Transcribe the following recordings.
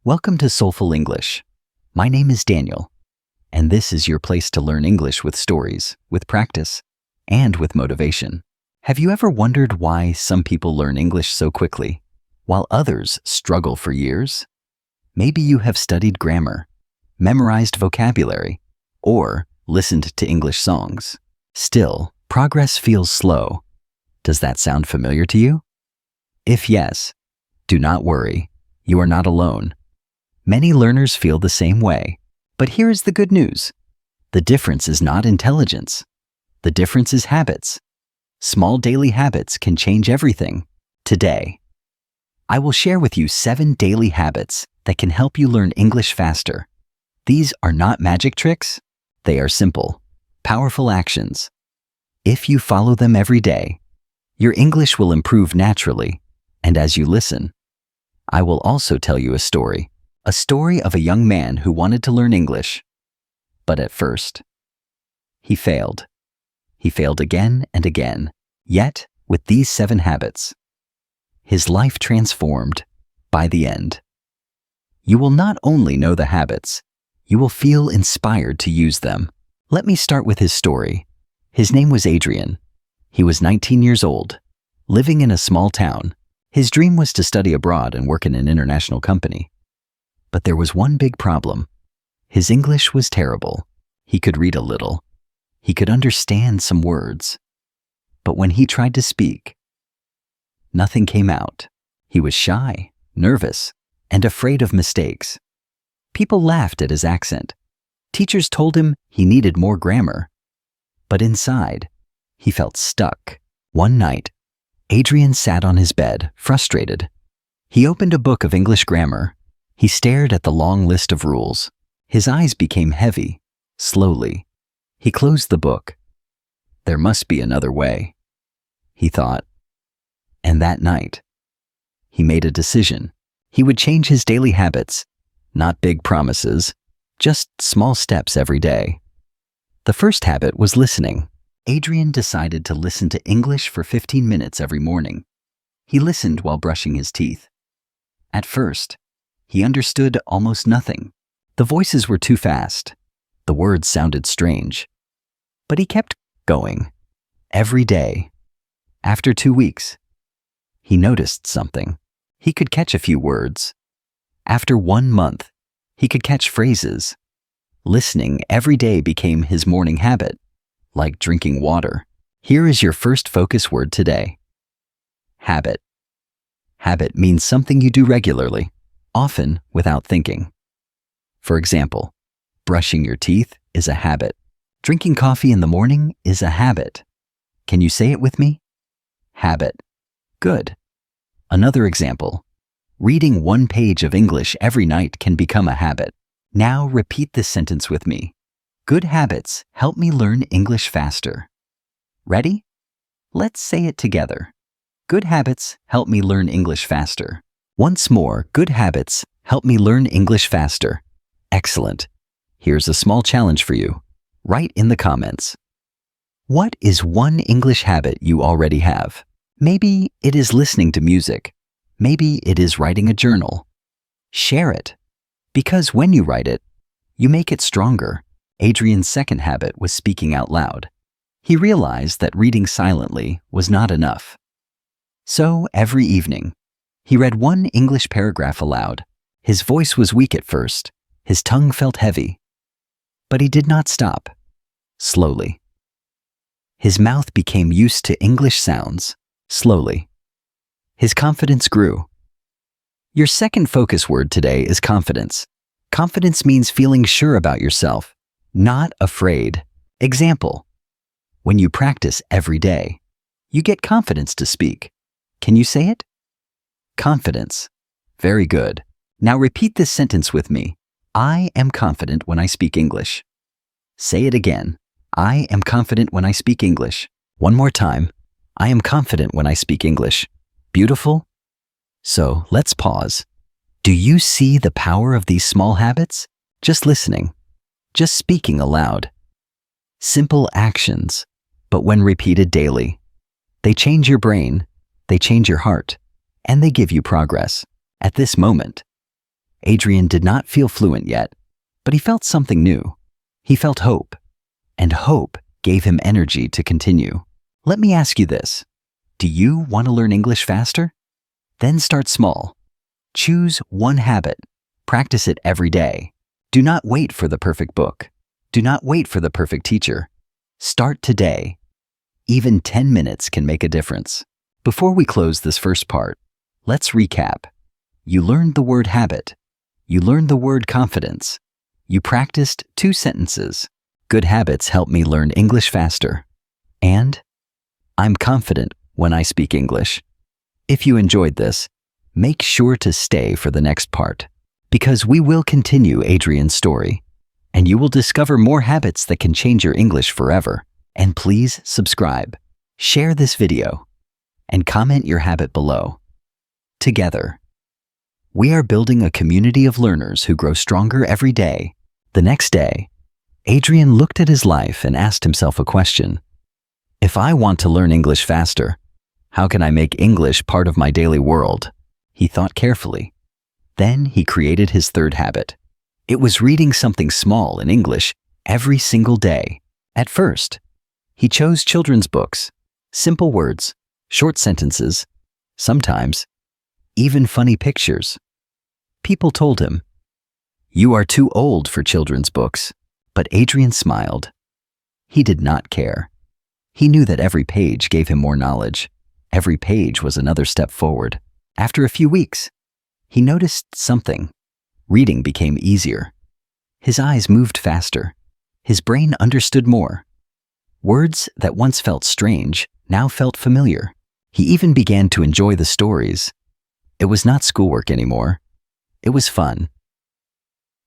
Welcome to Soulful English. My name is Daniel, and this is your place to learn English with stories, with practice, and with motivation. Have you ever wondered why some people learn English so quickly, while others struggle for years? Maybe you have studied grammar, memorized vocabulary, or listened to English songs. Still, progress feels slow. Does that sound familiar to you? If yes, do not worry. You are not alone. Many learners feel the same way. But here is the good news. The difference is not intelligence. The difference is habits. Small daily habits can change everything. Today, I will share with you 7 daily habits that can help you learn English faster. These are not magic tricks. They are simple, powerful actions. If you follow them every day, your English will improve naturally. And as you listen, I will also tell you a story of a young man who wanted to learn English. But at first, he failed. He failed again and again. Yet, with these 7 habits, his life transformed by the end. You will not only know the habits, you will feel inspired to use them. Let me start with his story. His name was Adrien. He was 19 years old, living in a small town. His dream was to study abroad and work in an international company. But there was one big problem. His English was terrible. He could read a little. He could understand some words. But when he tried to speak, nothing came out. He was shy, nervous, and afraid of mistakes. People laughed at his accent. Teachers told him he needed more grammar. But inside, he felt stuck. One night, Adrien sat on his bed, frustrated. He opened a book of English grammar. He stared at the long list of rules. His eyes became heavy. Slowly, he closed the book. There must be another way, he thought. And that night, he made a decision. He would change his daily habits, not big promises, just small steps every day. The first habit was listening. Adrien decided to listen to English for 15 minutes every morning. He listened while brushing his teeth. At first, he understood almost nothing. The voices were too fast. The words sounded strange. But he kept going. Every day. After 2 weeks, he noticed something. He could catch a few words. After 1 month, he could catch phrases. Listening every day became his morning habit, like drinking water. Here is your first focus word today. Habit. Habit means something you do regularly, often without thinking. For example, brushing your teeth is a habit. Drinking coffee in the morning is a habit. Can you say it with me? Habit. Good. Another example. Reading 1 page of English every night can become a habit. Now repeat this sentence with me. Good habits help me learn English faster. Ready? Let's say it together. Good habits help me learn English faster. Once more, good habits help me learn English faster. Excellent. Here's a small challenge for you. Write in the comments. What is one English habit you already have? Maybe it is listening to music. Maybe it is writing a journal. Share it. Because when you write it, you make it stronger. Adrien's second habit was speaking out loud. He realized that reading silently was not enough. So every evening, he read 1 English paragraph aloud. His voice was weak at first. His tongue felt heavy. But he did not stop. Slowly. His mouth became used to English sounds. Slowly. His confidence grew. Your second focus word today is confidence. Confidence means feeling sure about yourself, not afraid. Example. When you practice every day, you get confidence to speak. Can you say it? Confidence. Very good. Now repeat this sentence with me. I am confident when I speak English. Say it again. I am confident when I speak English. One more time. I am confident when I speak English. Beautiful. So let's pause. Do you see the power of these small habits? Just listening. Just speaking aloud. Simple actions, but when repeated daily, they change your brain, they change your heart, and they give you progress. At this moment, Adrien did not feel fluent yet, but he felt something new. He felt hope, and hope gave him energy to continue. Let me ask you this. Do you want to learn English faster? Then start small. Choose one habit. Practice it every day. Do not wait for the perfect book. Do not wait for the perfect teacher. Start today. Even 10 minutes can make a difference. Before we close this first part, let's recap. You learned the word habit. You learned the word confidence. You practiced 2 sentences. Good habits help me learn English faster. And I'm confident when I speak English. If you enjoyed this, make sure to stay for the next part, because we will continue Adrien's story, and you will discover more habits that can change your English forever. And please subscribe, share this video, and comment your habit below. Together, we are building a community of learners who grow stronger every day. The next day, Adrien looked at his life and asked himself a question. If I want to learn English faster, how can I make English part of my daily world? He thought carefully. Then he created his 3rd habit. It was reading something small in English every single day. At first, he chose children's books, simple words, short sentences, sometimes even funny pictures. People told him, "You are too old for children's books," but Adrien smiled. He did not care. He knew that every page gave him more knowledge. Every page was another step forward. After a few weeks, he noticed something. Reading became easier. His eyes moved faster. His brain understood more. Words that once felt strange now felt familiar. He even began to enjoy the stories. It was not schoolwork anymore. It was fun.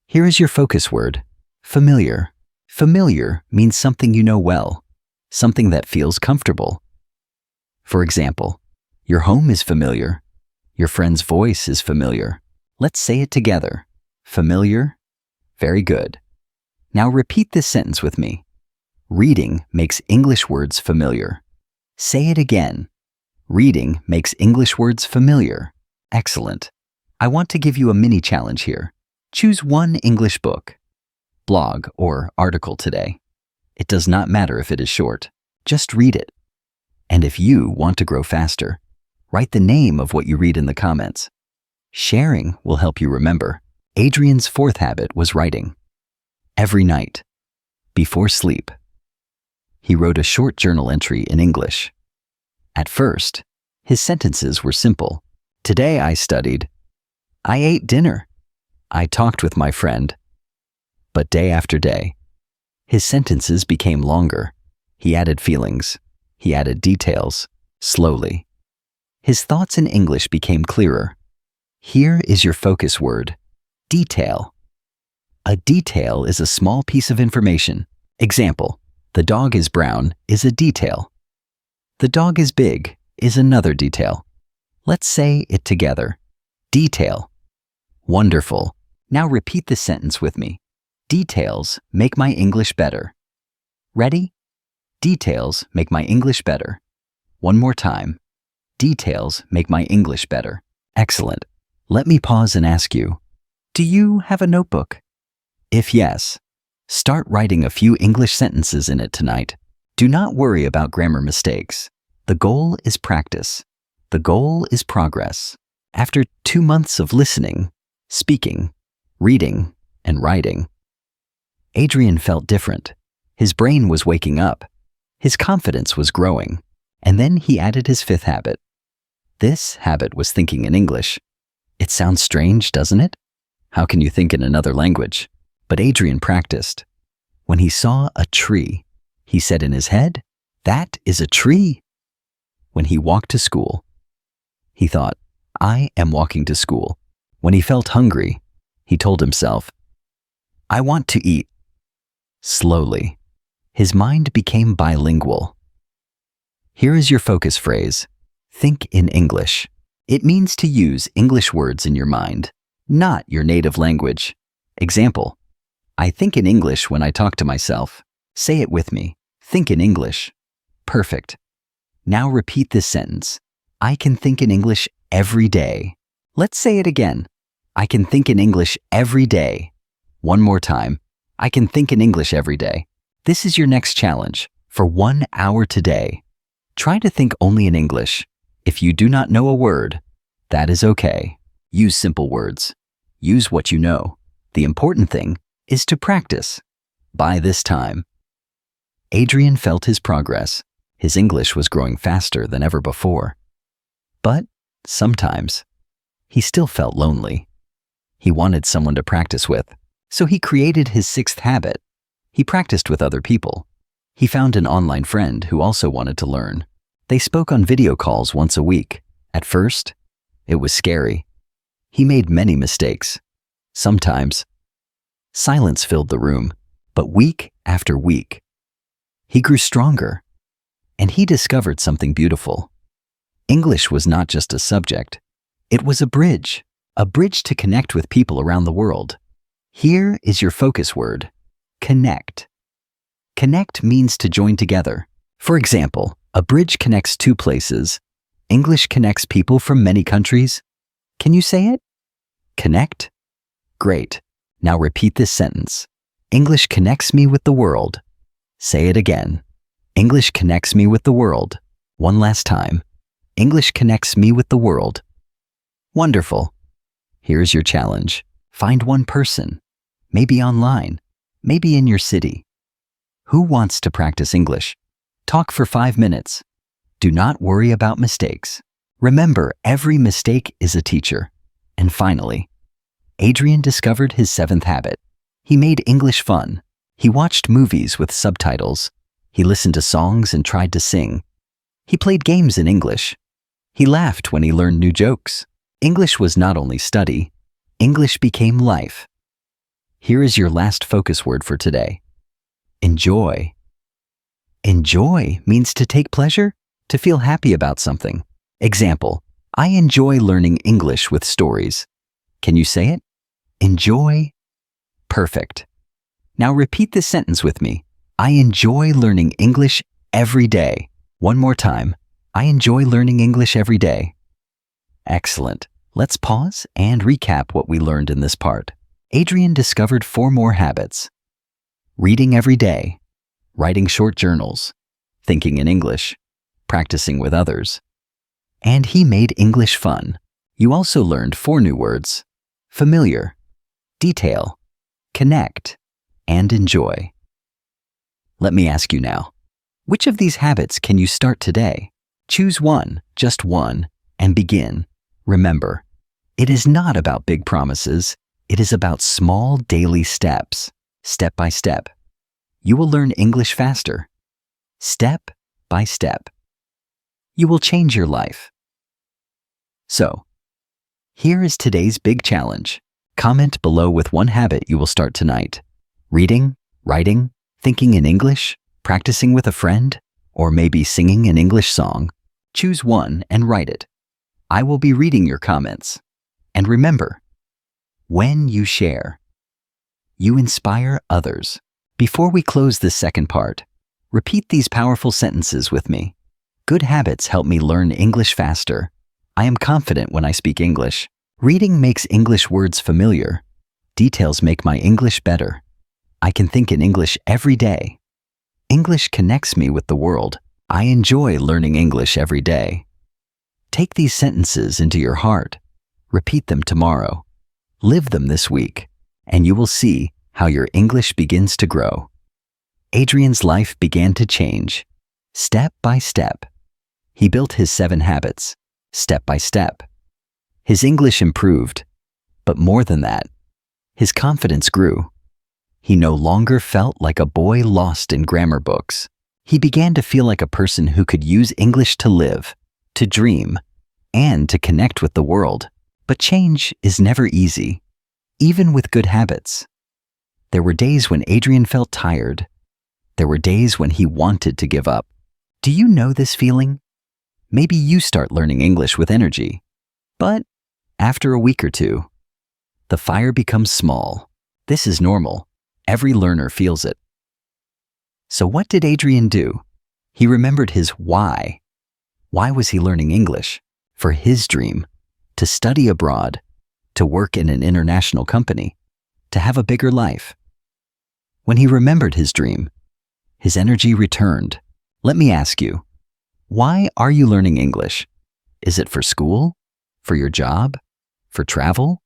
Here is your focus word, familiar. Familiar means something you know well, something that feels comfortable. For example, your home is familiar. Your friend's voice is familiar. Let's say it together. Familiar? Very good. Now repeat this sentence with me. Reading makes English words familiar. Say it again. Reading makes English words familiar. Excellent. I want to give you a mini challenge here. Choose one English book, blog, or article today. It does not matter if it is short. Just read it. And if you want to grow faster, write the name of what you read in the comments. Sharing will help you remember. Adrien's 4th habit was writing. Every night, before sleep, he wrote a short journal entry in English. At first, his sentences were simple. Today I studied. I ate dinner. I talked with my friend. But day after day, his sentences became longer. He added feelings. He added details, slowly. His thoughts in English became clearer. Here is your focus word, detail. A detail is a small piece of information. Example, the dog is brown is a detail. The dog is big is another detail. Let's say it together. Detail. Wonderful. Now repeat the sentence with me. Details make my English better. Ready? Details make my English better. One more time. Details make my English better. Excellent. Let me pause and ask you, do you have a notebook? If yes, start writing a few English sentences in it tonight. Do not worry about grammar mistakes. The goal is practice. The goal is progress. After 2 months of listening, speaking, reading, and writing, Adrien felt different. His brain was waking up. His confidence was growing. And then he added his 5th habit. This habit was thinking in English. It sounds strange, doesn't it? How can you think in another language? But Adrien practiced. When he saw a tree, he said in his head, "That is a tree." When he walked to school, he thought, "I am walking to school." When he felt hungry, he told himself, "I want to eat." Slowly, his mind became bilingual. Here is your focus phrase, think in English. It means to use English words in your mind, not your native language. Example, I think in English when I talk to myself. Say it with me, think in English. Perfect. Now repeat this sentence. I can think in English every day. Let's say it again. I can think in English every day. One more time. I can think in English every day. This is your next challenge. For 1 hour today, try to think only in English. If you do not know a word, that is okay. Use simple words. Use what you know. The important thing is to practice. By this time, Adrien felt his progress. His English was growing faster than ever before. But sometimes, he still felt lonely. He wanted someone to practice with, so he created his 6th habit. He practiced with other people. He found an online friend who also wanted to learn. They spoke on video calls once a week. At first, it was scary. He made many mistakes. Sometimes, silence filled the room, but week after week, he grew stronger, and he discovered something beautiful. English was not just a subject. It was a bridge to connect with people around the world. Here is your focus word, connect. Connect means to join together. For example, a bridge connects 2 places. English connects people from many countries. Can you say it? Connect? Great. Now repeat this sentence. English connects me with the world. Say it again. English connects me with the world. One last time. English connects me with the world. Wonderful. Here's your challenge. Find one person, maybe online, maybe in your city. Who wants to practice English? Talk for 5 minutes. Do not worry about mistakes. Remember, every mistake is a teacher. And finally, Adrien discovered his 7th habit. He made English fun. He watched movies with subtitles. He listened to songs and tried to sing. He played games in English. He laughed when he learned new jokes. English was not only study, English became life. Here is your last focus word for today. Enjoy. Enjoy means to take pleasure, to feel happy about something. Example, I enjoy learning English with stories. Can you say it? Enjoy. Perfect. Now repeat this sentence with me. I enjoy learning English every day. One more time. I enjoy learning English every day. Excellent. Let's pause and recap what we learned in this part. Adrien discovered 4 more habits. Reading every day, writing short journals, thinking in English, practicing with others. And he made English fun. You also learned 4 new words: familiar, detail, connect, and enjoy. Let me ask you now, which of these habits can you start today? Choose one, just one, and begin. Remember, it is not about big promises. It is about small daily steps, step by step. You will learn English faster, step by step. You will change your life. So, here is today's big challenge. Comment below with one habit you will start tonight. Reading, writing, thinking in English, practicing with a friend, or maybe singing an English song. Choose one and write it. I will be reading your comments. And remember, when you share, you inspire others. Before we close this second part, repeat these powerful sentences with me. Good habits help me learn English faster. I am confident when I speak English. Reading makes English words familiar. Details make my English better. I can think in English every day. English connects me with the world. I enjoy learning English every day. Take these sentences into your heart. Repeat them tomorrow. Live them this week, and you will see how your English begins to grow. Adrien's life began to change, step by step. He built his 7 habits, step by step. His English improved, but more than that, his confidence grew. He no longer felt like a boy lost in grammar books. He began to feel like a person who could use English to live, to dream, and to connect with the world. But change is never easy, even with good habits. There were days when Adrien felt tired. There were days when he wanted to give up. Do you know this feeling? Maybe you start learning English with energy. But after a week or two, the fire becomes small. This is normal. Every learner feels it. So what did Adrien do? He remembered his why. Why was he learning English? For his dream, to study abroad, to work in an international company, to have a bigger life. When he remembered his dream, his energy returned. Let me ask you, why are you learning English? Is it for school? For your job? For travel?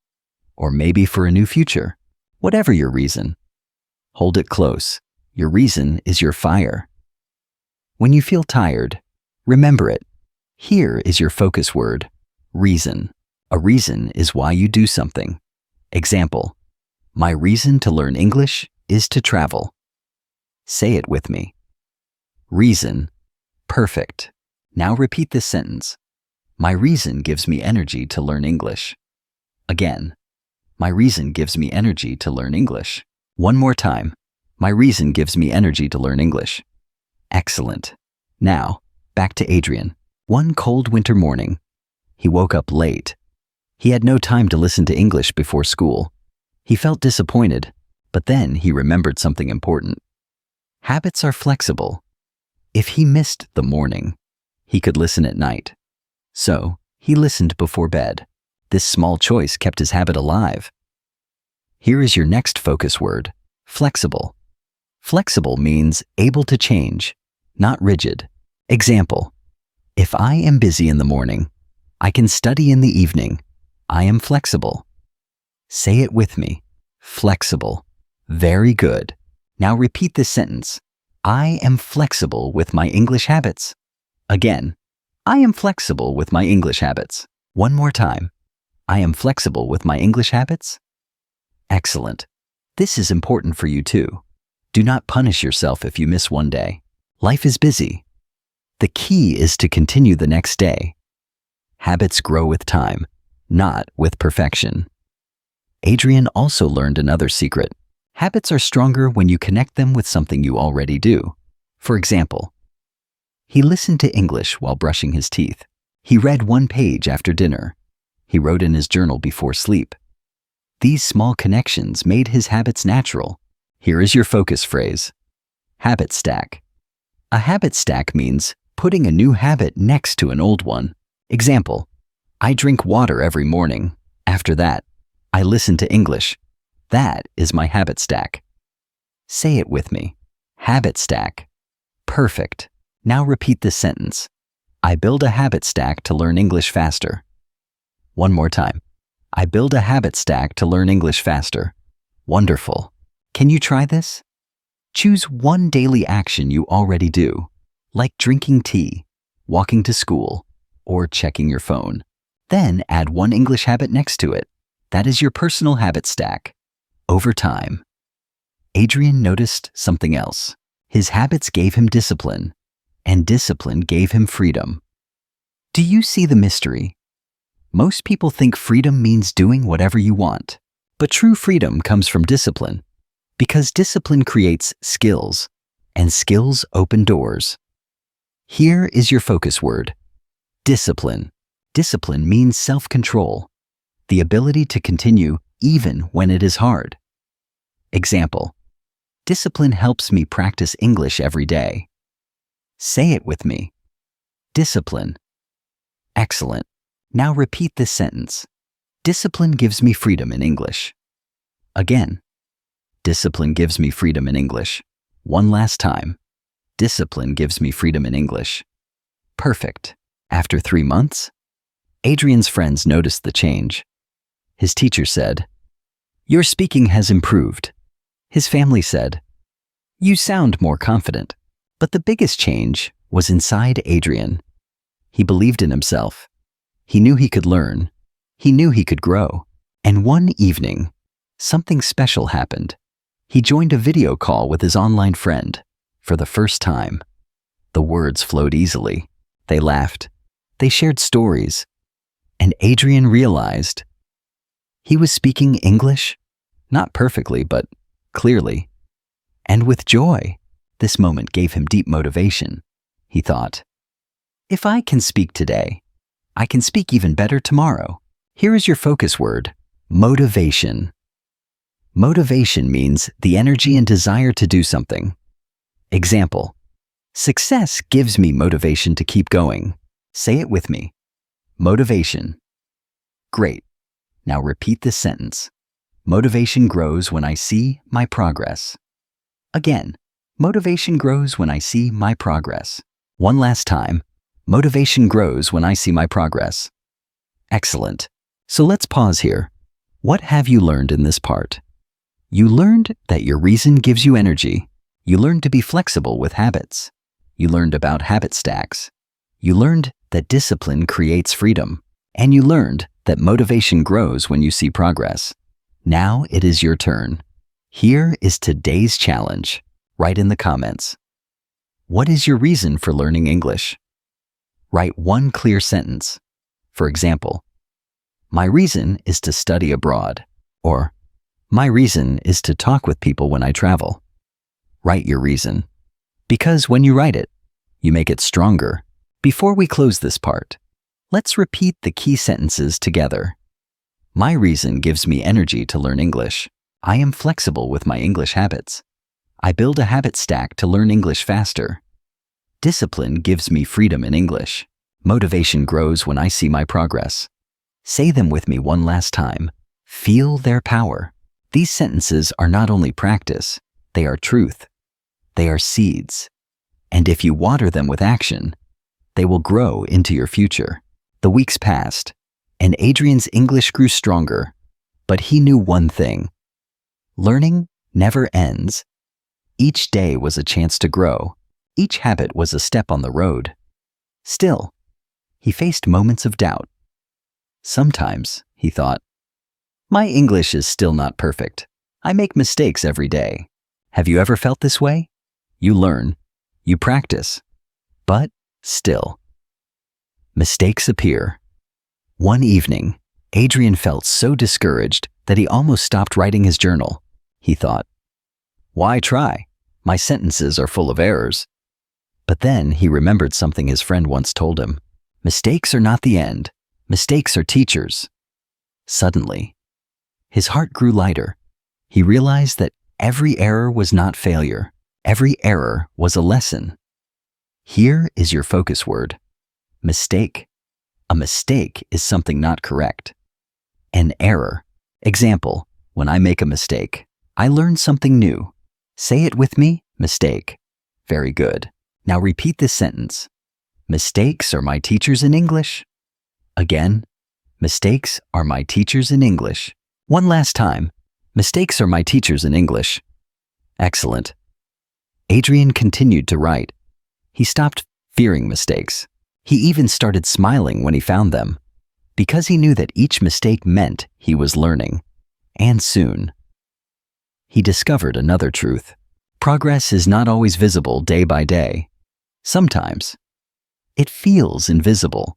Or maybe for a new future? Whatever your reason, hold it close. Your reason is your fire. When you feel tired, remember it. Here is your focus word, reason. A reason is why you do something. Example, my reason to learn English is to travel. Say it with me. Reason. Perfect. Now repeat this sentence. My reason gives me energy to learn English. Again, my reason gives me energy to learn English. One more time. My reason gives me energy to learn English. Excellent. Now, back to Adrien. One cold winter morning, he woke up late. He had no time to listen to English before school. He felt disappointed, but then he remembered something important. Habits are flexible. If he missed the morning, he could listen at night. So, he listened before bed. This small choice kept his habit alive. Here is your next focus word, flexible. Flexible means able to change, not rigid. Example, if I am busy in the morning, I can study in the evening. I am flexible. Say it with me, flexible. Very good. Now repeat this sentence. I am flexible with my English habits. Again, I am flexible with my English habits. One more time. I am flexible with my English habits. Excellent. This is important for you too. Do not punish yourself if you miss one day. Life is busy. The key is to continue the next day. Habits grow with time, not with perfection. Adrien also learned another secret. Habits are stronger when you connect them with something you already do. For example, he listened to English while brushing his teeth. He read one page after dinner. He wrote in his journal before sleep. These small connections made his habits natural. Here is your focus phrase, habit stack. A habit stack means putting a new habit next to an old one. Example, I drink water every morning. After that, I listen to English. That is my habit stack. Say it with me, habit stack. Perfect. Now repeat this sentence. I build a habit stack to learn English faster. One more time. I build a habit stack to learn English faster. Wonderful. Can you try this? Choose one daily action you already do, like drinking tea, walking to school, or checking your phone. Then add one English habit next to it. That is your personal habit stack. Over time, Adrien noticed something else. His habits gave him discipline, and discipline gave him freedom. Do you see the mystery? Most people think freedom means doing whatever you want, but true freedom comes from discipline, because discipline creates skills, and skills open doors. Here is your focus word, discipline. Discipline means self-control, the ability to continue even when it is hard. Example, discipline helps me practice English every day. Say it with me, discipline. Excellent. Now repeat this sentence. Discipline gives me freedom in English. Again, discipline gives me freedom in English. One last time. Discipline gives me freedom in English. Perfect. After 3 months, Adrien's friends noticed the change. His teacher said, "Your speaking has improved." His family said, "You sound more confident." But the biggest change was inside Adrien. He believed in himself. He knew he could learn. He knew he could grow. And one evening, something special happened. He joined a video call with his online friend. For the first time, the words flowed easily. They laughed. They shared stories. And Adrien realized he was speaking English, not perfectly, but clearly, and with joy. This moment gave him deep motivation. He thought, if I can speak today, I can speak even better tomorrow. Here is your focus word, motivation. Motivation means the energy and desire to do something. Example, success gives me motivation to keep going. Say it with me, motivation. Great. Now repeat this sentence. Motivation grows when I see my progress. Again, motivation grows when I see my progress. One last time. Motivation grows when I see my progress. Excellent. So let's pause here. What have you learned in this part? You learned that your reason gives you energy. You learned to be flexible with habits. You learned about habit stacks. You learned that discipline creates freedom. And you learned that motivation grows when you see progress. Now it is your turn. Here is today's challenge. Write in the comments. What is your reason for learning English? Write one clear sentence. For example, my reason is to study abroad, or my reason is to talk with people when I travel. Write your reason, because when you write it, you make it stronger. Before we close this part, let's repeat the key sentences together. My reason gives me energy to learn English. I am flexible with my English habits. I build a habit stack to learn English faster. Discipline gives me freedom in English. Motivation grows when I see my progress. Say them with me one last time. Feel their power. These sentences are not only practice, they are truth. They are seeds. And if you water them with action, they will grow into your future. The weeks passed, and Adrien's English grew stronger, but he knew one thing. Learning never ends. Each day was a chance to grow. Each habit was a step on the road. Still, he faced moments of doubt. Sometimes, he thought, my English is still not perfect. I make mistakes every day. Have you ever felt this way? You learn, you practice, but still, mistakes appear. One evening, Adrien felt so discouraged that he almost stopped writing his journal. He thought, why try? My sentences are full of errors. But then he remembered something his friend once told him. Mistakes are not the end. Mistakes are teachers. Suddenly, his heart grew lighter. He realized that every error was not failure. Every error was a lesson. Here is your focus word. Mistake. A mistake is something not correct. An error. Example, when I make a mistake, I learn something new. Say it with me, mistake. Very good. Now repeat this sentence. Mistakes are my teachers in English. Again, mistakes are my teachers in English. One last time. Mistakes are my teachers in English. Excellent. Adrien continued to write. He stopped fearing mistakes. He even started smiling when he found them, because he knew that each mistake meant he was learning. And soon, he discovered another truth. Progress is not always visible day by day. Sometimes, it feels invisible.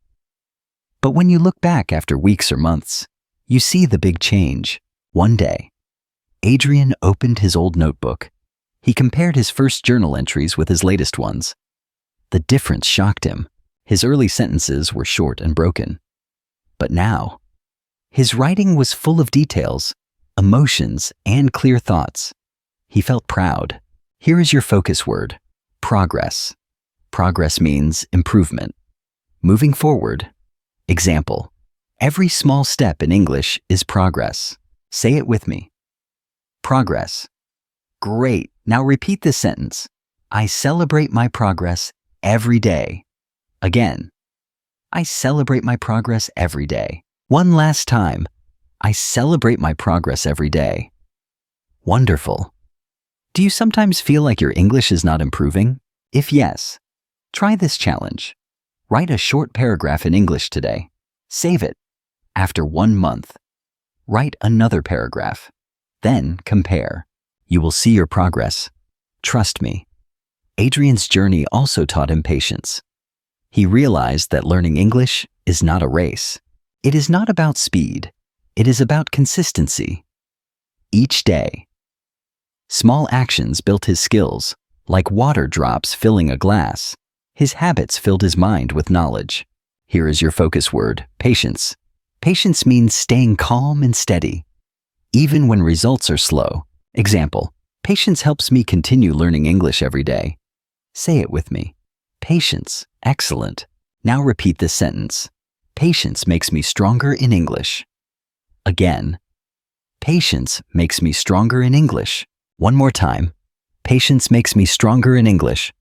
But when you look back after weeks or months, you see the big change. One day, Adrien opened his old notebook. He compared his first journal entries with his latest ones. The difference shocked him. His early sentences were short and broken. But now, his writing was full of details, emotions, and clear thoughts. He felt proud. Here is your focus word, progress. Progress means improvement. Moving forward. Example, every small step in English is progress. Say it with me. Progress. Great. Now repeat this sentence. I celebrate my progress every day. Again, I celebrate my progress every day. One last time. I celebrate my progress every day. Wonderful. Do you sometimes feel like your English is not improving? If yes, try this challenge. Write a short paragraph in English today. Save it. After 1 month, write another paragraph. Then compare. You will see your progress. Trust me. Adrien's journey also taught him patience. He realized that learning English is not a race. It is not about speed. It is about consistency. Each day, small actions built his skills, like water drops filling a glass. His habits filled his mind with knowledge. Here is your focus word, patience. Patience means staying calm and steady, even when results are slow. Example, patience helps me continue learning English every day. Say it with me. Patience. Excellent. Now repeat this sentence. Patience makes me stronger in English. Again. Patience makes me stronger in English. One more time. Patience makes me stronger in English.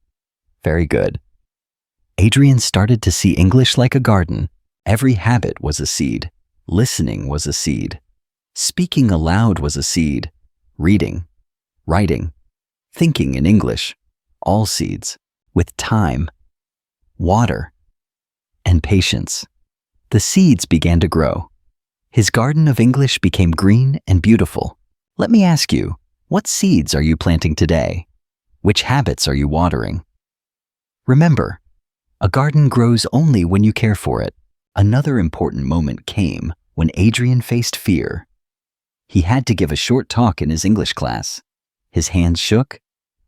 Very good. Adrien started to see English like a garden. Every habit was a seed. Listening was a seed. Speaking aloud was a seed. Reading, writing, thinking in English, all seeds, with time, water, and patience. The seeds began to grow. His garden of English became green and beautiful. Let me ask you, what seeds are you planting today? Which habits are you watering? Remember, a garden grows only when you care for it. Another important moment came when Adrien faced fear. He had to give a short talk in his English class. His hands shook,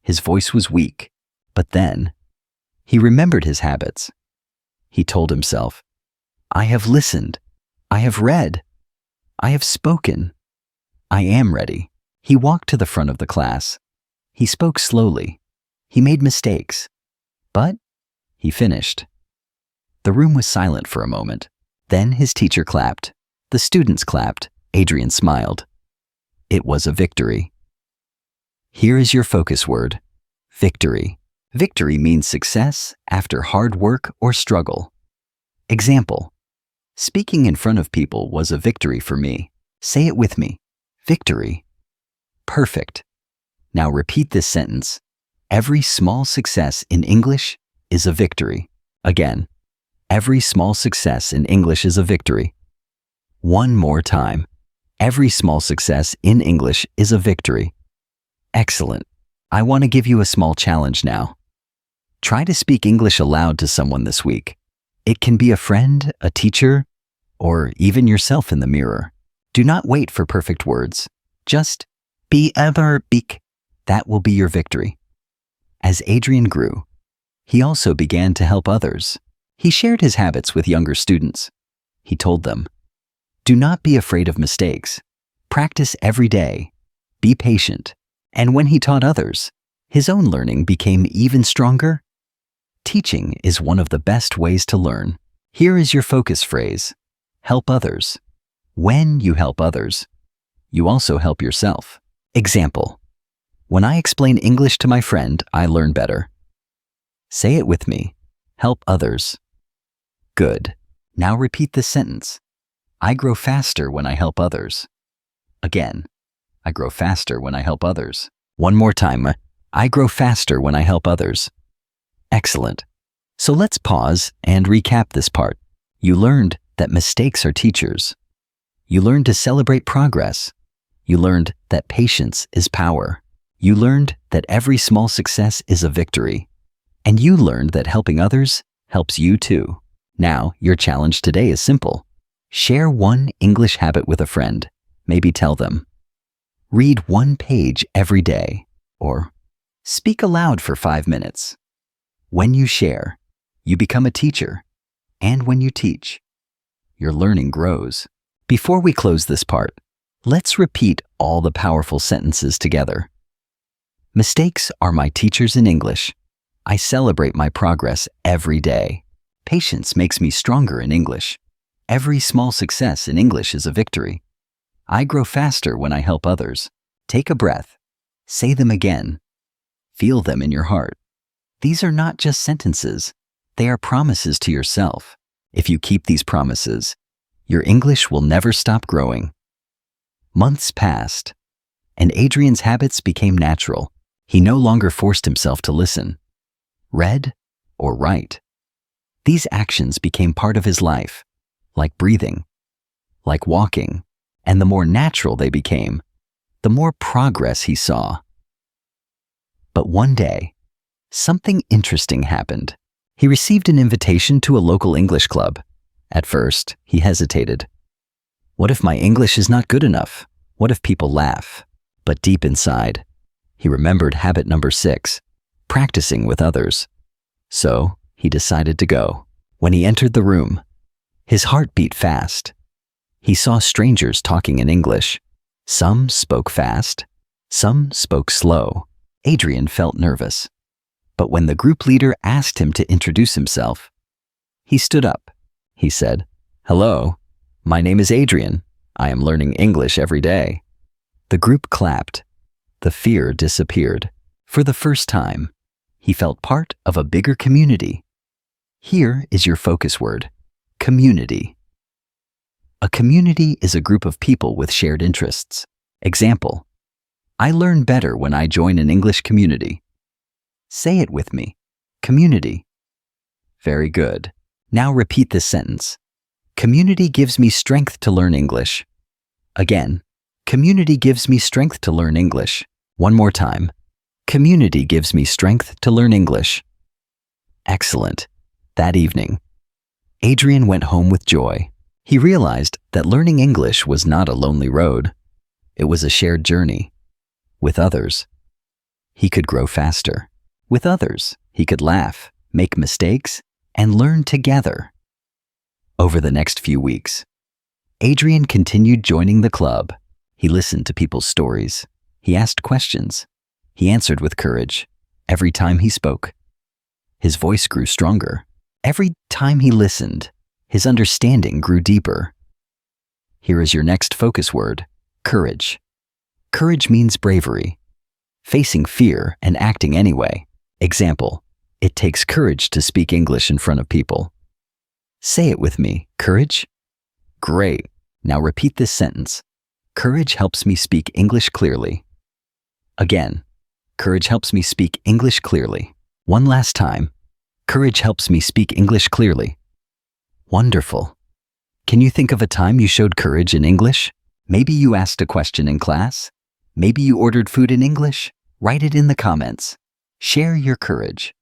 his voice was weak, but then he remembered his habits. He told himself, I have listened, I have read, I have spoken, I am ready. He walked to the front of the class. He spoke slowly. He made mistakes, but he finished. The room was silent for a moment. Then his teacher clapped. The students clapped. Adrien smiled. It was a victory. Here is your focus word, victory. Victory means success after hard work or struggle. Example, speaking in front of people was a victory for me. Say it with me, victory. Perfect. Now repeat this sentence. Every small success in English is a victory. Again, every small success in English is a victory. One more time. Every small success in English is a victory. Excellent. I want to give you a small challenge now. Try to speak English aloud to someone this week. It can be a friend, a teacher, or even yourself in the mirror. Do not wait for perfect words. Just be ever beak. That will be your victory. As Adrien grew, he also began to help others. He shared his habits with younger students. He told them, do not be afraid of mistakes. Practice every day. Be patient. And when he taught others, his own learning became even stronger. Teaching is one of the best ways to learn. Here is your focus phrase, help others. When you help others, you also help yourself. Example, when I explain English to my friend, I learn better. Say it with me, help others. Good. Now repeat this sentence. I grow faster when I help others. Again, I grow faster when I help others. One more time. I grow faster when I help others. Excellent. So let's pause and recap this part. You learned that mistakes are teachers. You learned to celebrate progress. You learned that patience is power. You learned that every small success is a victory. And you learned that helping others helps you too. Now, your challenge today is simple. Share one English habit with a friend. Maybe tell them, read one page every day, or speak aloud for 5 minutes. When you share, you become a teacher. And when you teach, your learning grows. Before we close this part, let's repeat all the powerful sentences together. Mistakes are my teachers in English. I celebrate my progress every day. Patience makes me stronger in English. Every small success in English is a victory. I grow faster when I help others. Take a breath. Say them again. Feel them in your heart. These are not just sentences. They are promises to yourself. If you keep these promises, your English will never stop growing. Months passed, and Adrien's habits became natural. He no longer forced himself to listen, read, or write. These actions became part of his life, like breathing, like walking, and the more natural they became, the more progress he saw. But one day, something interesting happened. He received an invitation to a local English club. At first, he hesitated. What if my English is not good enough? What if people laugh? But deep inside, he remembered habit number 6, practicing with others. So, he decided to go. When he entered the room, his heart beat fast. He saw strangers talking in English. Some spoke fast, some spoke slow. Adrien felt nervous. But when the group leader asked him to introduce himself, he stood up. He said, "Hello, my name is Adrien. I am learning English every day. The group clapped. The fear disappeared. For the first time, he felt part of a bigger community. Here is your focus word: community. A community is a group of people with shared interests. Example: I learn better when I join an English community. Say it with me: community. Very good. Now repeat this sentence. Community gives me strength to learn English. Again, community gives me strength to learn English. One more time. Community gives me strength to learn English. Excellent. That evening, Adrien went home with joy. He realized that learning English was not a lonely road. It was a shared journey. With others, he could grow faster. With others, he could laugh, make mistakes, and learn together. Over the next few weeks, Adrien continued joining the club. He listened to people's stories. He asked questions. He answered with courage. Every time he spoke, his voice grew stronger. Every time he listened, his understanding grew deeper. Here is your next focus word: courage. Courage means bravery, facing fear and acting anyway. Example: it takes courage to speak English in front of people. Say it with me: courage. Great. Now repeat this sentence. Courage helps me speak English clearly. Again, courage helps me speak English clearly. One last time. Courage helps me speak English clearly. Wonderful. Can you think of a time you showed courage in English? Maybe you asked a question in class. Maybe you ordered food in English. Write it in the comments. Share your courage,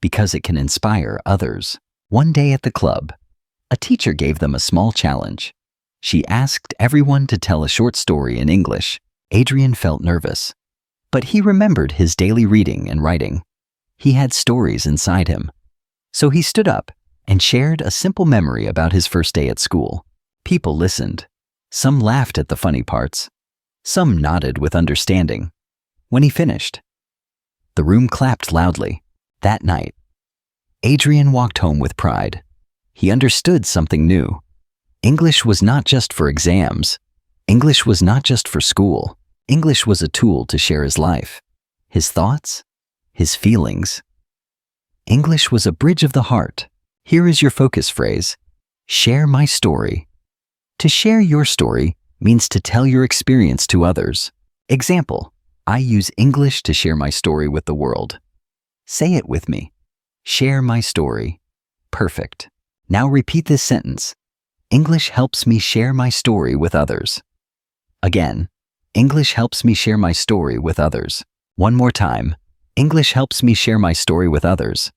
because it can inspire others. One day at the club, a teacher gave them a small challenge. She asked everyone to tell a short story in English. Adrien felt nervous, but he remembered his daily reading and writing. He had stories inside him. So he stood up and shared a simple memory about his first day at school. People listened. Some laughed at the funny parts. Some nodded with understanding. When he finished, the room clapped loudly. That night, Adrien walked home with pride. He understood something new. English was not just for exams. English was not just for school. English was a tool to share his life, his thoughts, his feelings. English was a bridge of the heart. Here is your focus phrase: share my story. To share your story means to tell your experience to others. Example: I use English to share my story with the world. Say it with me: share my story. Perfect. Now repeat this sentence. English helps me share my story with others. Again, English helps me share my story with others. One more time. English helps me share my story with others.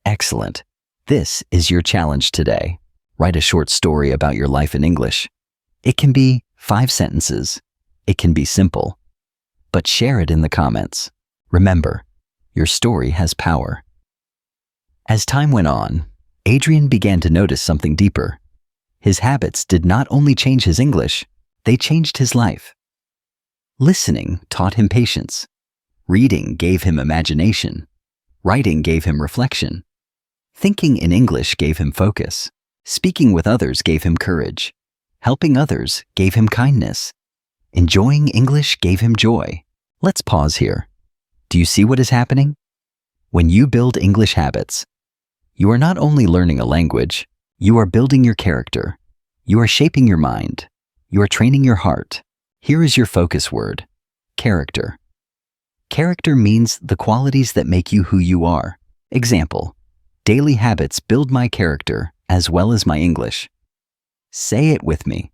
Excellent. This is your challenge today. Write a short story about your life in English. It can be 5 sentences. It can be simple. But share it in the comments. Remember, your story has power. As time went on, Adrien began to notice something deeper. His habits did not only change his English, they changed his life. Listening taught him patience. Reading gave him imagination. Writing gave him reflection. Thinking in English gave him focus. Speaking with others gave him courage. Helping others gave him kindness. Enjoying English gave him joy. Let's pause here. Do you see what is happening? When you build English habits, you are not only learning a language, you are building your character. You are shaping your mind. You are training your heart. Here is your focus word: character. Character means the qualities that make you who you are. Example: daily habits build my character as well as my English. Say it with me: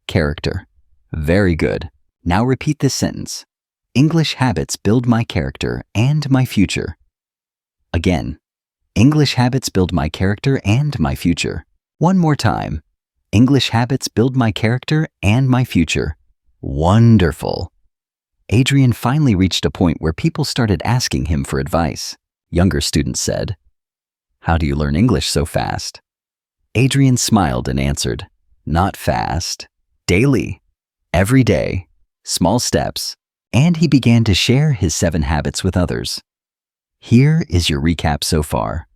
character. Very good. Now repeat this sentence. English habits build my character and my future. Again, English habits build my character and my future. One more time. English habits build my character and my future. Wonderful. Adrien finally reached a point where people started asking him for advice. Younger students said, "How do you learn English so fast?" Adrien smiled and answered, "Not fast. Daily. Every day. Small steps." And he began to share his 7 habits with others. Here is your recap so far.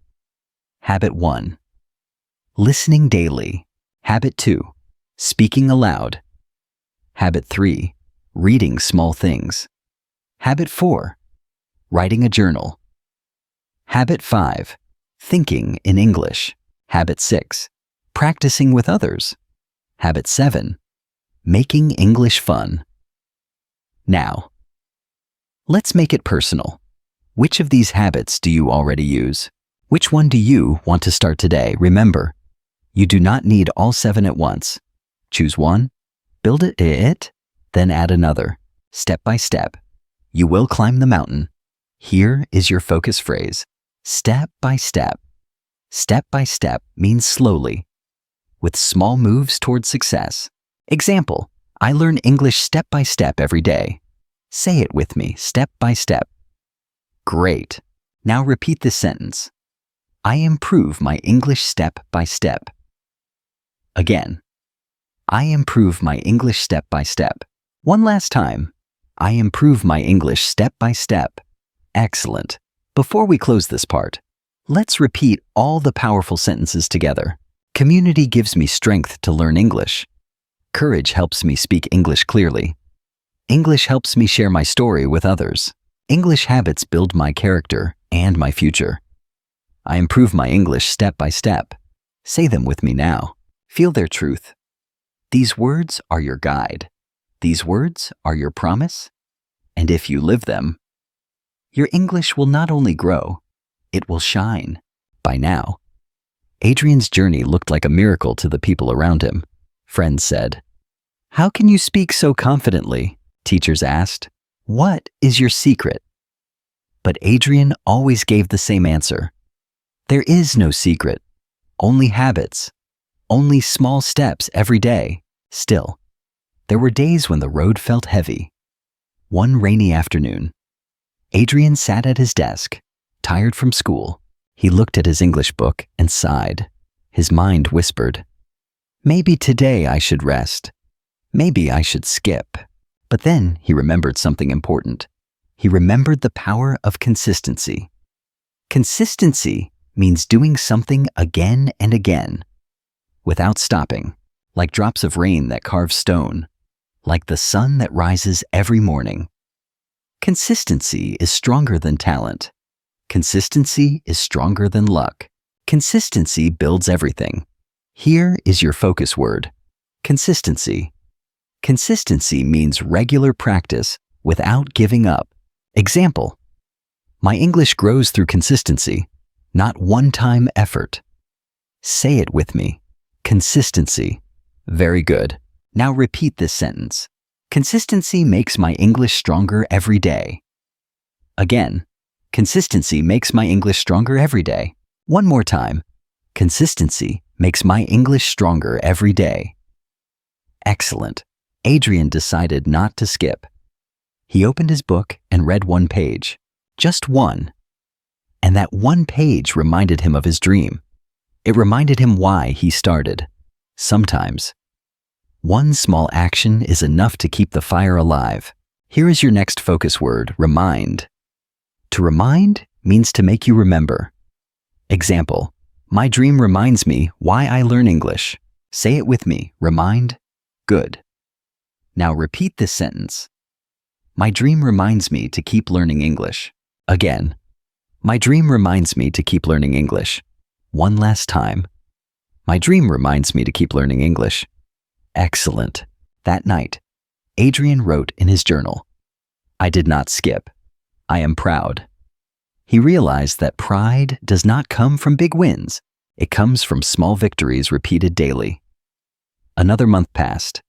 Habit 1. Listening daily. Habit 2. Speaking aloud. Habit 3. Reading small things. Habit 4. Writing a journal. Habit 5. Thinking in English. Habit 6. Practicing with others. Habit 7. Making English fun. Now, let's make it personal. Which of these habits do you already use? Which one do you want to start today? Remember, you do not need all 7 at once. Choose one, build it, then add another, step by step. You will climb the mountain. Here is your focus phrase. Step by step. Step by step means slowly, with small moves toward success. Example, I learn English step by step every day. Say it with me, step by step. Great. Now repeat this sentence. I improve my English step by step. Again. I improve my English step by step. One last time. I improve my English step by step. Excellent. Before we close this part, let's repeat all the powerful sentences together. Community gives me strength to learn English. Courage helps me speak English clearly. English helps me share my story with others. English habits build my character and my future. I improve my English step by step. Say them with me now. Feel their truth. These words are your guide. These words are your promise. And if you live them, your English will not only grow, it will shine. By now, Adrien's journey looked like a miracle to the people around him. Friends said, "How can you speak so confidently?" Teachers asked, "What is your secret?" But Adrien always gave the same answer. There is no secret, only habits, only small steps every day. Still, there were days when the road felt heavy. One rainy afternoon, Adrien sat at his desk, tired from school. He looked at his English book and sighed. His mind whispered, "Maybe today I should rest. Maybe I should skip." But then he remembered something important. He remembered the power of consistency. Consistency means doing something again and again, without stopping, like drops of rain that carve stone, like the sun that rises every morning. Consistency is stronger than talent. Consistency is stronger than luck. Consistency builds everything. Here is your focus word, consistency. Consistency means regular practice without giving up. Example, my English grows through consistency, not one-time effort. Say it with me, consistency. Very good. Now repeat this sentence. Consistency makes my English stronger every day. Again, consistency makes my English stronger every day. One more time. Consistency makes my English stronger every day. Excellent. Adrien decided not to skip. He opened his book and read one page. Just one. And that one page reminded him of his dream. It reminded him why he started. Sometimes, one small action is enough to keep the fire alive. Here is your next focus word, remind. To remind means to make you remember. Example, my dream reminds me why I learn English. Say it with me, remind. Good. Now repeat this sentence. My dream reminds me to keep learning English. Again, my dream reminds me to keep learning English. One last time. My dream reminds me to keep learning English. Excellent. That night, Adrien wrote in his journal, I did not skip. I am proud. He realized that pride does not come from big wins. It comes from small victories repeated daily. Another month passed.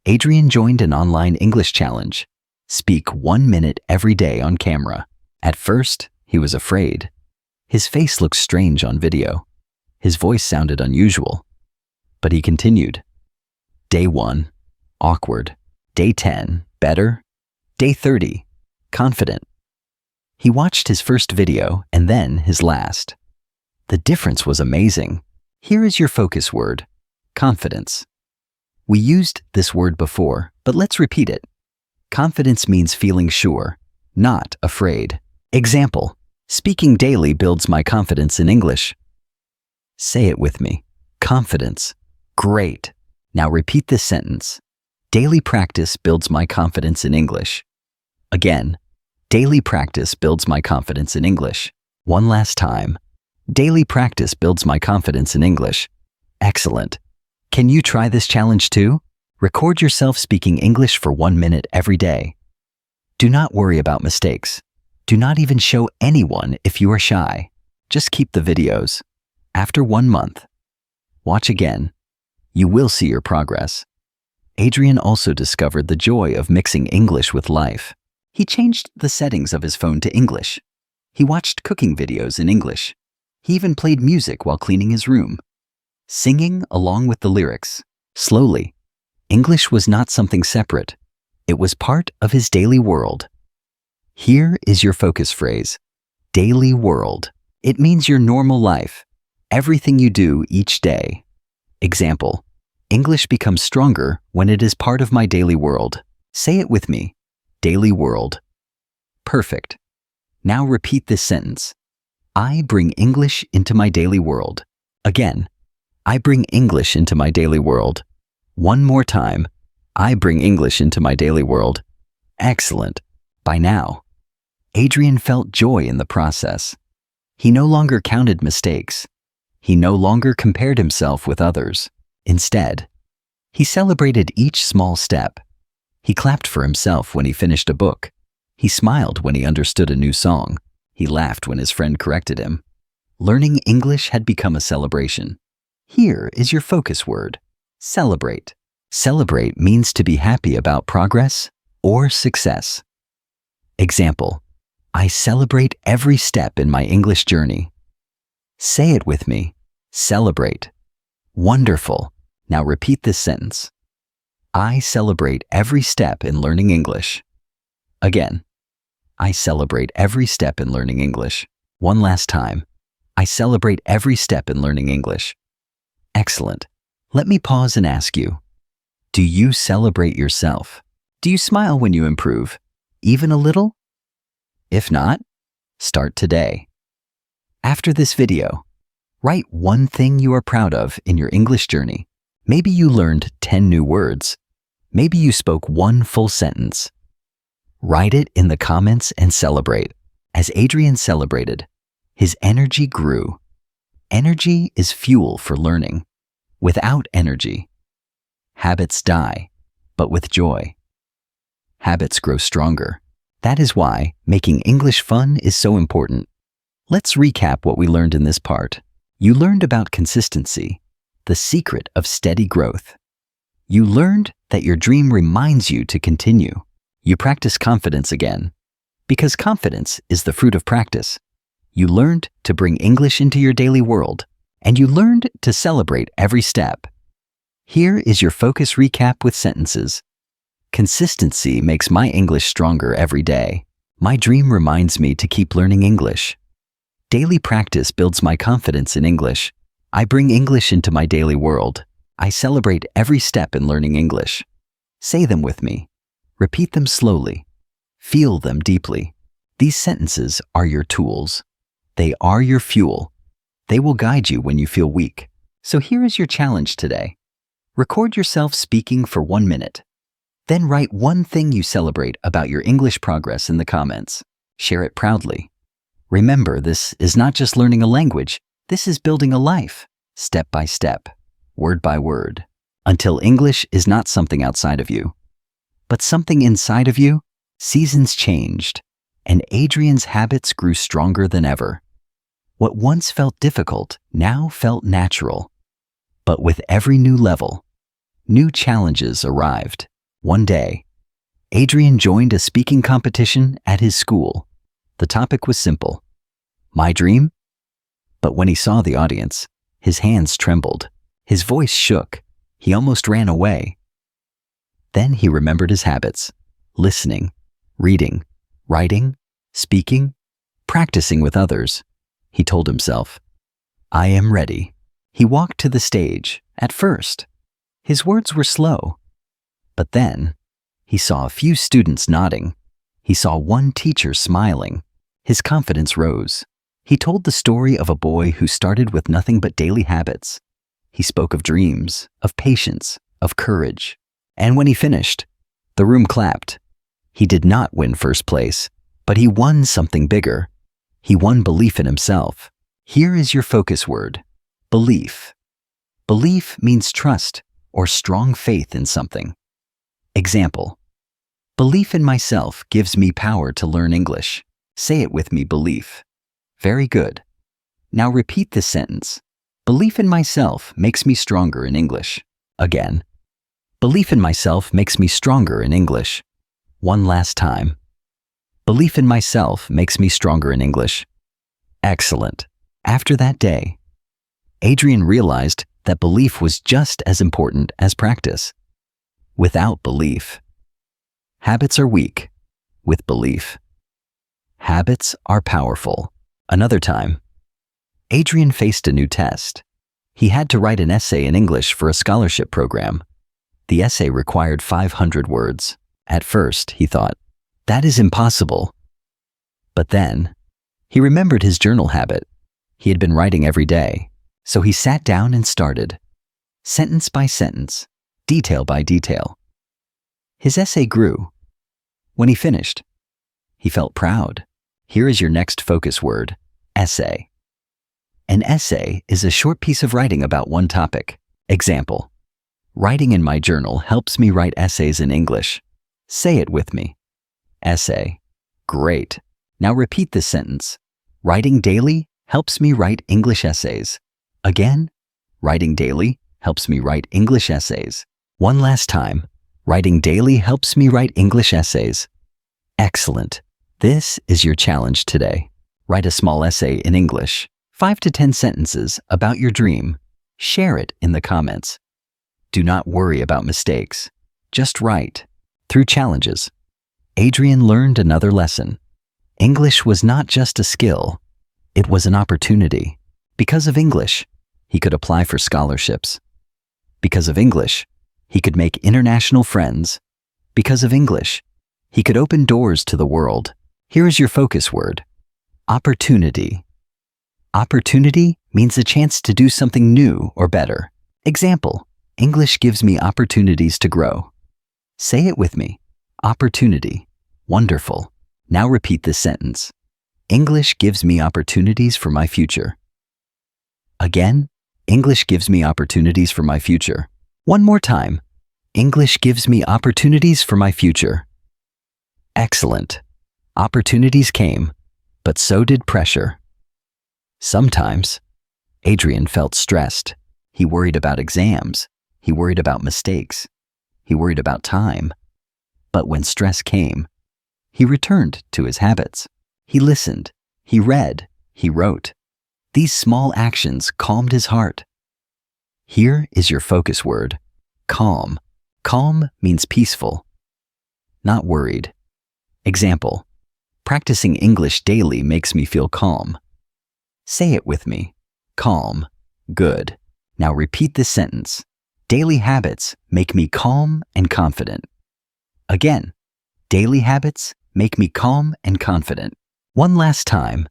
Adrien joined an online English challenge. Speak 1 minute every day on camera. At first, he was afraid. His face looked strange on video. His voice sounded unusual. But he continued. Day 1, awkward. Day 10, better. Day 30, confident. He watched his first video and then his last. The difference was amazing. Here is your focus word, confidence. We used this word before, but let's repeat it. Confidence means feeling sure, not afraid. Example, speaking daily builds my confidence in English. Say it with me, confidence. Great. Now repeat this sentence. Daily practice builds my confidence in English. Again, daily practice builds my confidence in English. One last time. Daily practice builds my confidence in English. Excellent. Can you try this challenge too? Record yourself speaking English for 1 minute every day. Do not worry about mistakes. Do not even show anyone if you are shy. Just keep the videos. After 1 month, watch again. You will see your progress. Adrien also discovered the joy of mixing English with life. He changed the settings of his phone to English. He watched cooking videos in English. He even played music while cleaning his room, singing along with the lyrics. Slowly, English was not something separate. It was part of his daily world. Here is your focus phrase, daily world. It means your normal life, everything you do each day. Example, English becomes stronger when it is part of my daily world. Say it with me, daily world. Perfect. Now repeat this sentence. I bring English into my daily world. Again, I bring English into my daily world. One more time. I bring English into my daily world. Excellent. By now, Adrien felt joy in the process. He no longer counted mistakes. He no longer compared himself with others. Instead, he celebrated each small step. He clapped for himself when he finished a book. He smiled when he understood a new song. He laughed when his friend corrected him. Learning English had become a celebration. Here is your focus word, celebrate. Celebrate means to be happy about progress or success. Example, I celebrate every step in my English journey. Say it with me, celebrate. Wonderful. Now repeat this sentence. I celebrate every step in learning English. Again, I celebrate every step in learning English. One last time. I celebrate every step in learning English. Excellent. Let me pause and ask you, do you celebrate yourself? Do you smile when you improve, even a little? If not, start today. After this video, write one thing you are proud of in your English journey. Maybe you learned 10 new words. Maybe you spoke one full sentence. Write it in the comments and celebrate. As Adrien celebrated, his energy grew. Energy is fuel for learning. Without energy, habits die, but with joy, habits grow stronger. That is why making English fun is so important. Let's recap what we learned in this part. You learned about consistency, the secret of steady growth. You learned that your dream reminds you to continue. You practice confidence again, because confidence is the fruit of practice. You learned to bring English into your daily world, and you learned to celebrate every step. Here is your focus recap with sentences. Consistency makes my English stronger every day. My dream reminds me to keep learning English. Daily practice builds my confidence in English. I bring English into my daily world. I celebrate every step in learning English. Say them with me. Repeat them slowly. Feel them deeply. These sentences are your tools. They are your fuel. They will guide you when you feel weak. So here is your challenge today. Record yourself speaking for 1 minute. Then write one thing you celebrate about your English progress in the comments. Share it proudly. Remember, this is not just learning a language. This is building a life, step by step, word by word, until English is not something outside of you, but something inside of you. Seasons changed, and Adrien's habits grew stronger than ever. What once felt difficult now felt natural. But with every new level, new challenges arrived. One day, Adrien joined a speaking competition at his school. The topic was simple, my dream. But when he saw the audience, his hands trembled, his voice shook, he almost ran away. Then he remembered his habits, listening, reading, writing, speaking, practicing with others. He told himself, I am ready. He walked to the stage. At first, his words were slow. But then, he saw a few students nodding. He saw one teacher smiling. His confidence rose. He told the story of a boy who started with nothing but daily habits. He spoke of dreams, of patience, of courage. And when he finished, the room clapped. He did not win first place, but he won something bigger. He won belief in himself. Here is your focus word: belief. Belief means trust or strong faith in something. Example: belief in myself gives me power to learn English. Say it with me: belief. Very good. Now repeat this sentence. Belief in myself makes me stronger in English. Again. Belief in myself makes me stronger in English. One last time. Belief in myself makes me stronger in English. Excellent. After that day, Adrien realized that belief was just as important as practice. Without belief, habits are weak. With belief, habits are powerful. Another time, Adrien faced a new test. He had to write an essay in English for a scholarship program. The essay required 500 words. At first, he thought, that is impossible. But then, he remembered his journal habit. He had been writing every day, so he sat down and started, sentence by sentence, detail by detail. His essay grew. When he finished, he felt proud. Here is your next focus word: essay. An essay is a short piece of writing about one topic. Example: writing in my journal helps me write essays in English. Say it with me: essay. Great. Now repeat this sentence. Writing daily helps me write English essays. Again, writing daily helps me write English essays. One last time. Writing daily helps me write English essays. Excellent. This is your challenge today. Write a small essay in English, 5 to 10 sentences about your dream. Share it in the comments. Do not worry about mistakes. Just write. Through challenges, Adrien learned another lesson. English was not just a skill, it was an opportunity. Because of English, he could apply for scholarships. Because of English, he could make international friends. Because of English, he could open doors to the world. Here is your focus word: opportunity. Opportunity means a chance to do something new or better. Example: English gives me opportunities to grow. Say it with me: opportunity. Wonderful. Now repeat this sentence. English gives me opportunities for my future. Again, English gives me opportunities for my future. One more time. English gives me opportunities for my future. Excellent. Opportunities came, but so did pressure. Sometimes, Adrien felt stressed. He worried about exams. He worried about mistakes. He worried about time. But when stress came, he returned to his habits. He listened. He read. He wrote. These small actions calmed his heart. Here is your focus word: calm. Calm means peaceful, not worried. Example: practicing English daily makes me feel calm. Say it with me: calm. Good. Now repeat this sentence. Daily habits make me calm and confident. Again, daily habits make me calm and confident. One last time.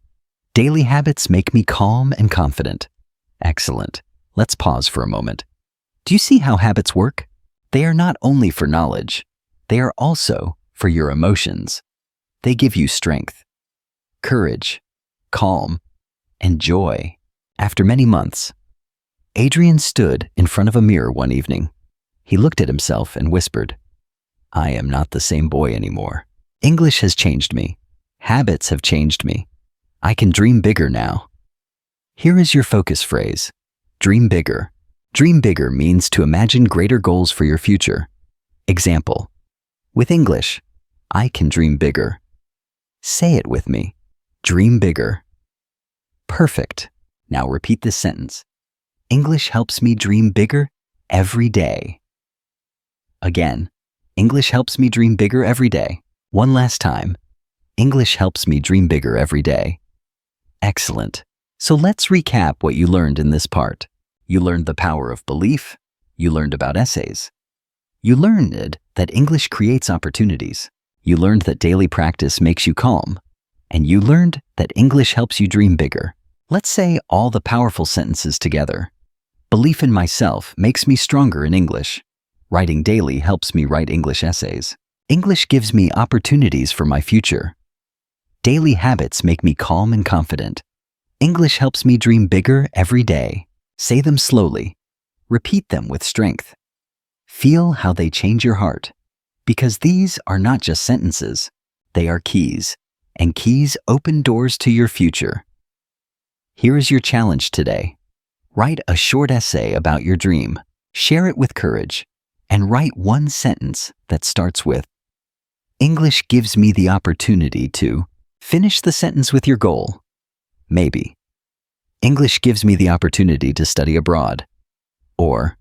Daily habits make me calm and confident. Excellent. Let's pause for a moment. Do you see how habits work? They are not only for knowledge, they are also for your emotions. They give you strength, courage, calm, and joy. After many months, Adrien stood in front of a mirror one evening. He looked at himself and whispered, "I am not the same boy anymore. English has changed me. Habits have changed me. I can dream bigger now." Here is your focus phrase: dream bigger. Dream bigger means to imagine greater goals for your future. Example: with English, I can dream bigger. Say it with me: dream bigger. Perfect. Now repeat this sentence. English helps me dream bigger every day. Again, English helps me dream bigger every day. One last time. English helps me dream bigger every day. Excellent. So let's recap what you learned in this part. You learned the power of belief. You learned about essays. You learned that English creates opportunities. You learned that daily practice makes you calm. And you learned that English helps you dream bigger. Let's say all the powerful sentences together. Belief in myself makes me stronger in English. Writing daily helps me write English essays. English gives me opportunities for my future. Daily habits make me calm and confident. English helps me dream bigger every day. Say them slowly. Repeat them with strength. Feel how they change your heart. Because these are not just sentences, they are keys, and keys open doors to your future. Here is your challenge today. Write a short essay about your dream, share it with courage, and write one sentence that starts with, "English gives me the opportunity to." Finish the sentence with your goal. Maybe, "English gives me the opportunity to study abroad." Or,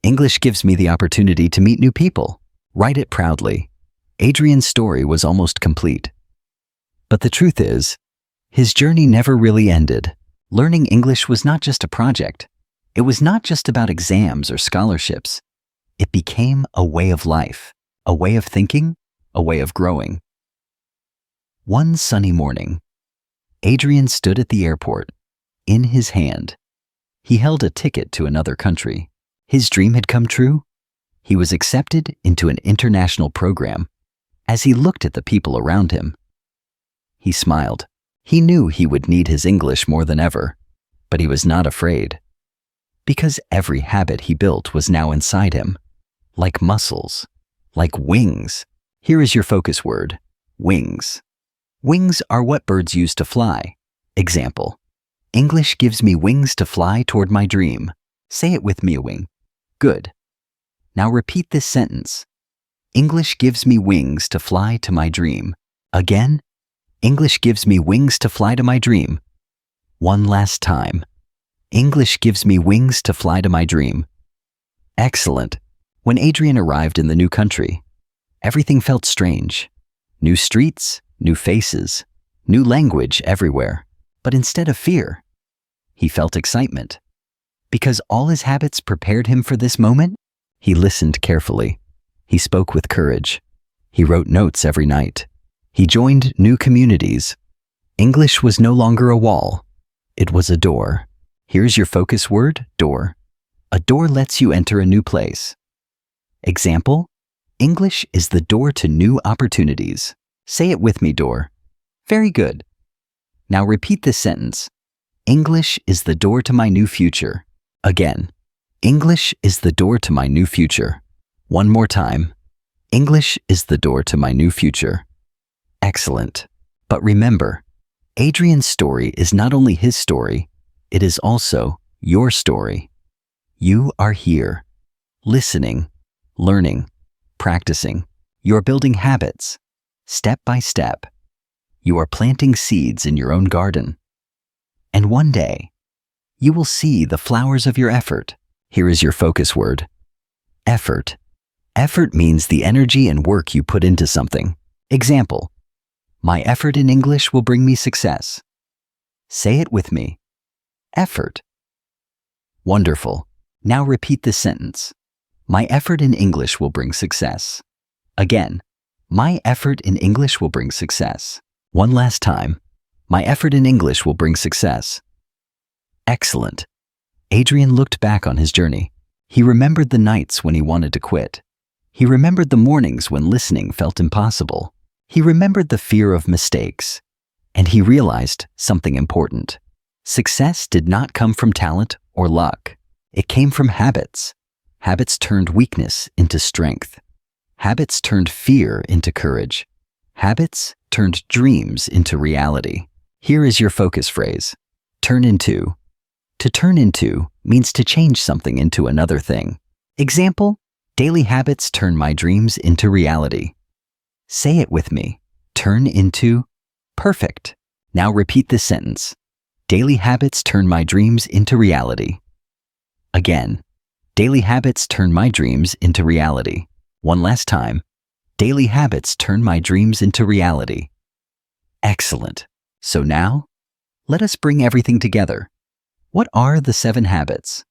"English gives me the opportunity to meet new people." Write it proudly. Adrien's story was almost complete. But the truth is, his journey never really ended. Learning English was not just a project. It was not just about exams or scholarships. It became a way of life, a way of thinking, a way of growing. One sunny morning, Adrien stood at the airport. In his hand, he held a ticket to another country. His dream had come true. He was accepted into an international program. As he looked at the people around him, he smiled. He knew he would need his English more than ever, but he was not afraid. Because every habit he built was now inside him, like muscles, like wings. Here is your focus word, wings. Wings are what birds use to fly. Example, English gives me wings to fly toward my dream. Say it with me, a wing. Good. Now repeat this sentence. English gives me wings to fly to my dream. Again, English gives me wings to fly to my dream. One last time. English gives me wings to fly to my dream. Excellent. When Adrien arrived in the new country, everything felt strange. New streets, new faces, new language everywhere. But instead of fear, he felt excitement. Because all his habits prepared him for this moment, he listened carefully. He spoke with courage. He wrote notes every night. He joined new communities. English was no longer a wall. It was a door. Here's your focus word, door. A door lets you enter a new place. Example, English is the door to new opportunities. Say it with me, door. Very good. Now repeat this sentence. English is the door to my new future. Again, English is the door to my new future. One more time. English is the door to my new future. Excellent. But remember, Adrien's story is not only his story, it is also your story. You are here, listening, learning, practicing. You're building habits, step by step. You are planting seeds in your own garden. And one day, you will see the flowers of your effort. Here is your focus word, effort. Effort means the energy and work you put into something. Example, my effort in English will bring me success. Say it with me, effort. Wonderful. Now repeat this sentence. My effort in English will bring success. Again, my effort in English will bring success. One last time. My effort in English will bring success. Excellent. Adrien looked back on his journey. He remembered the nights when he wanted to quit. He remembered the mornings when listening felt impossible. He remembered the fear of mistakes. And he realized something important. Success did not come from talent or luck. It came from habits. Habits turned weakness into strength. Habits turned fear into courage. Habits turned dreams into reality. Here is your focus phrase, turn into. To turn into means to change something into another thing. Example, daily habits turn my dreams into reality. Say it with me, turn into. Perfect. Now repeat this sentence. Daily habits turn my dreams into reality. Again, daily habits turn my dreams into reality. One last time. Daily habits turn my dreams into reality. Excellent. So now, let us bring everything together. What are the 7 habits?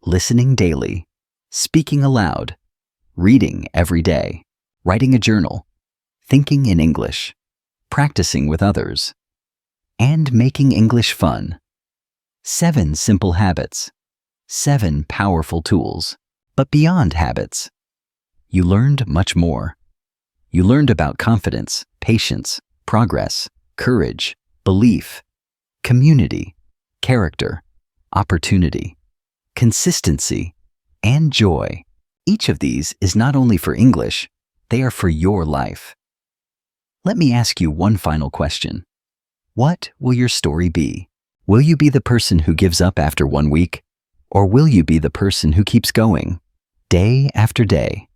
Listening daily, speaking aloud, reading every day, writing a journal, thinking in English, practicing with others, and making English fun. 7 simple habits. 7 powerful tools. But beyond habits, you learned much more. You learned about confidence, patience, progress, courage, belief, community, character, opportunity, consistency, and joy. Each of these is not only for English, they are for your life. Let me ask you one final question. What will your story be? Will you be the person who gives up after 1 week? Or will you be the person who keeps going, day after day?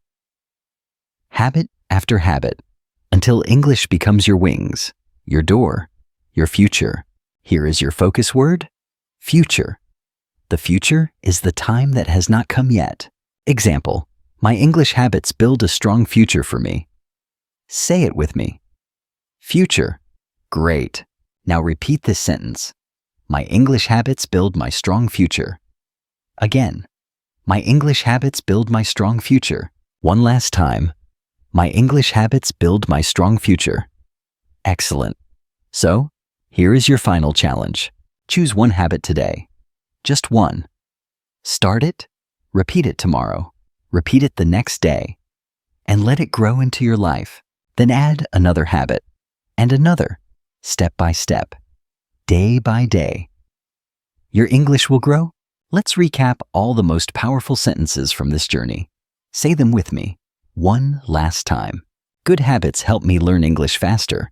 Habit after habit, until English becomes your wings, your door, your future. Here is your focus word: future. The future is the time that has not come yet. Example: my English habits build a strong future for me. Say it with me. Future. Great. Now repeat this sentence. My English habits build my strong future. Again. My English habits build my strong future. One last time. My English habits build my strong future. Excellent. So, here is your final challenge. Choose one habit today. Just one. Start it, repeat it tomorrow, repeat it the next day, and let it grow into your life. Then add another habit, and another, step by step, day by day. Your English will grow. Let's recap all the most powerful sentences from this journey. Say them with me, one last time. Good habits help me learn English faster.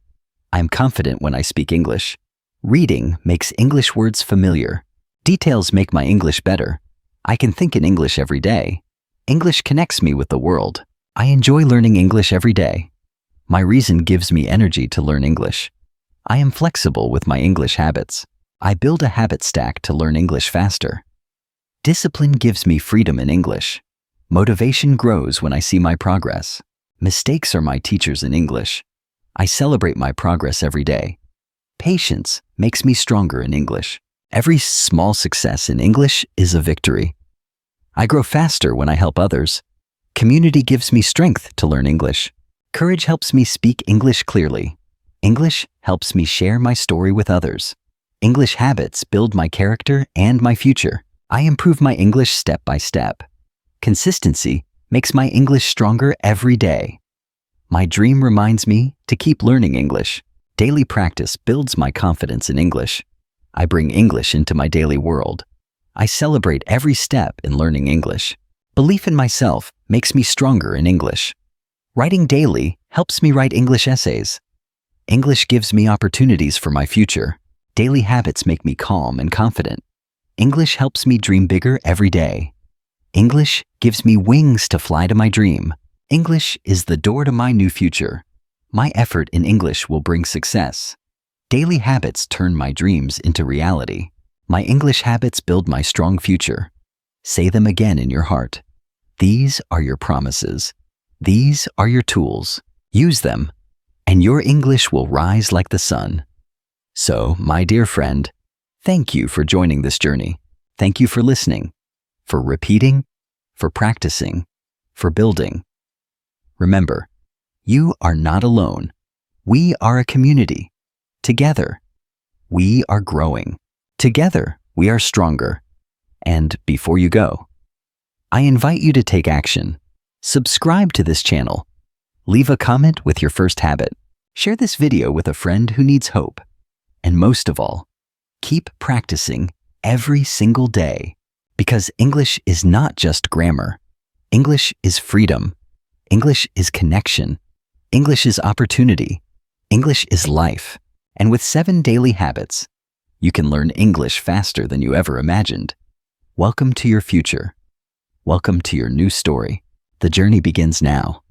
I'm confident when I speak English. Reading makes English words familiar. Details make my English better. I can think in English every day. English connects me with the world. I enjoy learning English every day. My reason gives me energy to learn English. I am flexible with my English habits. I build a habit stack to learn English faster. Discipline gives me freedom in English. Motivation grows when I see my progress. Mistakes are my teachers in English. I celebrate my progress every day. Patience makes me stronger in English. Every small success in English is a victory. I grow faster when I help others. Community gives me strength to learn English. Courage helps me speak English clearly. English helps me share my story with others. English habits build my character and my future. I improve my English step by step. Consistency makes my English stronger every day. My dream reminds me to keep learning English. Daily practice builds my confidence in English. I bring English into my daily world. I celebrate every step in learning English. Belief in myself makes me stronger in English. Writing daily helps me write English essays. English gives me opportunities for my future. Daily habits make me calm and confident. English helps me dream bigger every day. English gives me wings to fly to my dream. English is the door to my new future. My effort in English will bring success. Daily habits turn my dreams into reality. My English habits build my strong future. Say them again in your heart. These are your promises. These are your tools. Use them, and your English will rise like the sun. So, my dear friend, thank you for joining this journey. Thank you for listening, for repeating, for practicing, for building. Remember, you are not alone. We are a community. Together, we are growing. Together, we are stronger. And before you go, I invite you to take action. Subscribe to this channel. Leave a comment with your first habit. Share this video with a friend who needs hope. And most of all, keep practicing every single day, because English is not just grammar. English is freedom. English is connection. English is opportunity. English is life. And with 7 daily habits, you can learn English faster than you ever imagined. Welcome to your future. Welcome to your new story. The journey begins now.